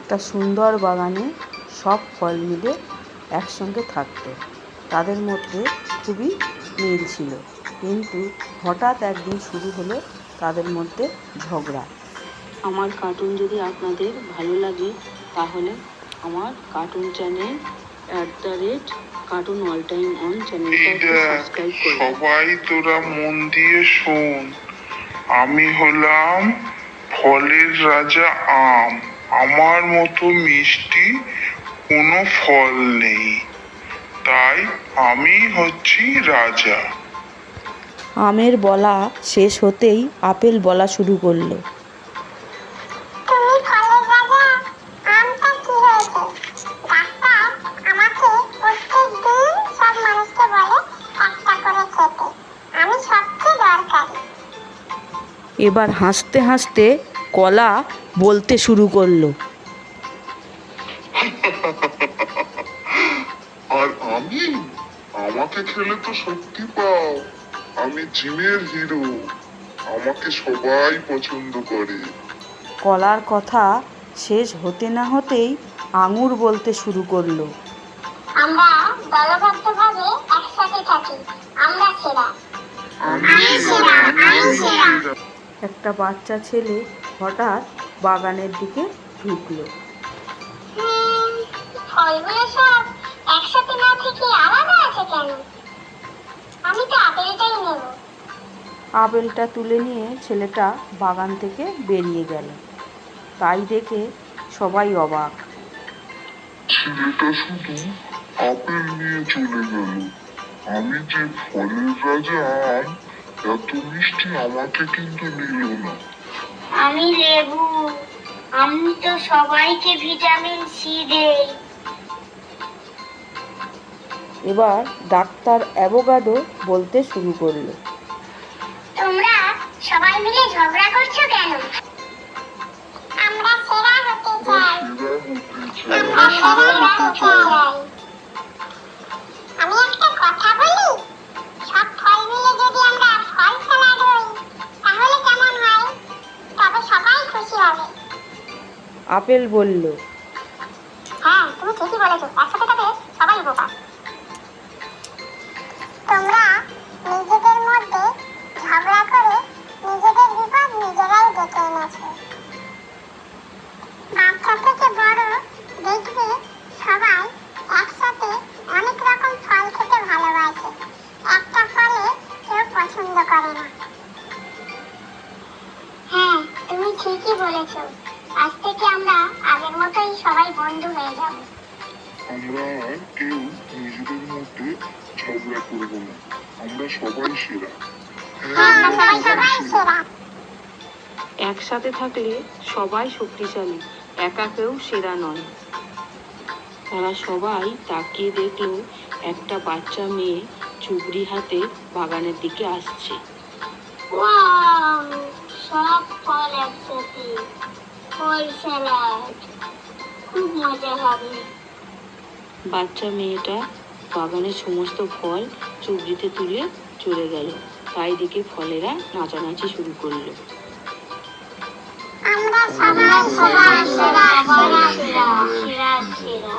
একটা সুন্দর বাগানে সব ফল মিলে একসঙ্গে থাকতো। তাদের মধ্যে খুবই মিল ছিল, কিন্তু হঠাৎ একদিন শুরু হলো তাদের মধ্যে ঝগড়া। আমার কার্টুন যদি আপনাদের ভালো লাগে তাহলে আমার cartoon channel @cartoon all time on চ্যানেলটাকে সাবস্ক্রাইব করুন। সবাই তোরা মন দিয়ে শোন, আমি হলাম ফলের রাজা আম। আমার মতো মিষ্টি কোনো ফল নেই, তাই আমি হচ্ছি রাজা। আমের বলা শেষ হতেই আপেল বলা শুরু করলো। এবার হাসতে হাসতে কলা বলতে শুরু করলো। আর আমাকে খেলে তো শক্তি পাও। আমি জিমের হিরো, আমাকে সবাই পছন্দ করে। কলার কথা শেষ হতে না হতেই আঙুর বলতে শুরু করলো। আমরা দলবদ্ধভাবে একসাথে থাকি, আমরা সেরা। একটা বাচ্চা ছেলে হঠাৎ বাগানের দিকে ঢুকলো। ফলগুলো সব একসাথে না থেকে আলাদা আছে কেন? আমি তো আপেলটাই নেব। আপেলটা তুলে নিয়ে ছেলেটা বাগান থেকে বেরিয়ে গেল। তাই দেখে সবাই অবাক। ছেলেটা শুধু আপেল নিয়ে চলে গেল। আমি যে ফলের রাজা আম, এত মিষ্টি আমাকে কিন্তু নিল না। আমি লেবু, আমি তো সবাইকে ভিটামিন সি দেই। এবার ডাক্তার অ্যাভোকাডো বলতে শুরু করলো। তোমরা সবাই মিলে ঝগড়া করছো কেন? আমরা সেরা হতে চাই। আমি একটা কথা বলি, সব ফল মিলে যদি আমরা ফল স্যালাড হই তাহলে কেমন হয়? তবে সবাই খুশি হবে। আপেল বলল, হ্যাঁ, তুমি ঠিকই বলেছো, একসাথে থাকলে সবাই উপকার। তোমরা নিজেদের মধ্যে ঝগড়া করে নিজেদের বিপদ নিজেরাই ডেকে এনেছো। বাচ্চা থেকে বড় দেখবে সবাই একসাথে অনেক রকম ফল খেতে ভালোবাসে। একটা ফলে কেউ পছন্দ করে না। হ্যাঁ, তুমি ঠিকই বলেছো। আজ থেকে আমরা আগের মতোই সবাই বন্ধু হয়ে যাব। আমরা আর কেউ নিজেদের মধ্যে ঝগড়া করব না, আমরা সবাই সেরা। একসাথে থাকলে সবাই শক্তিশালী, একা কেউ সেরা নয়। তারা সবাই তাকিয়ে দেখলো একটা বাচ্চা মেয়ে চুবড়ি হাতে বাগানের দিকে আসছে। ওয়াও, সব ফল একসাথে, ফল স্যালাড, খুব মজা হবে। বাচ্চা মেয়েটা বাগানের সমস্ত ফল চুবড়িতে তুলে চলে গেল। তাই দেখে ফলেরা নাচানাচি শুরু করলো। আমরা সবাই সেরা, সেরা, সেরা, সেরা, সেরা।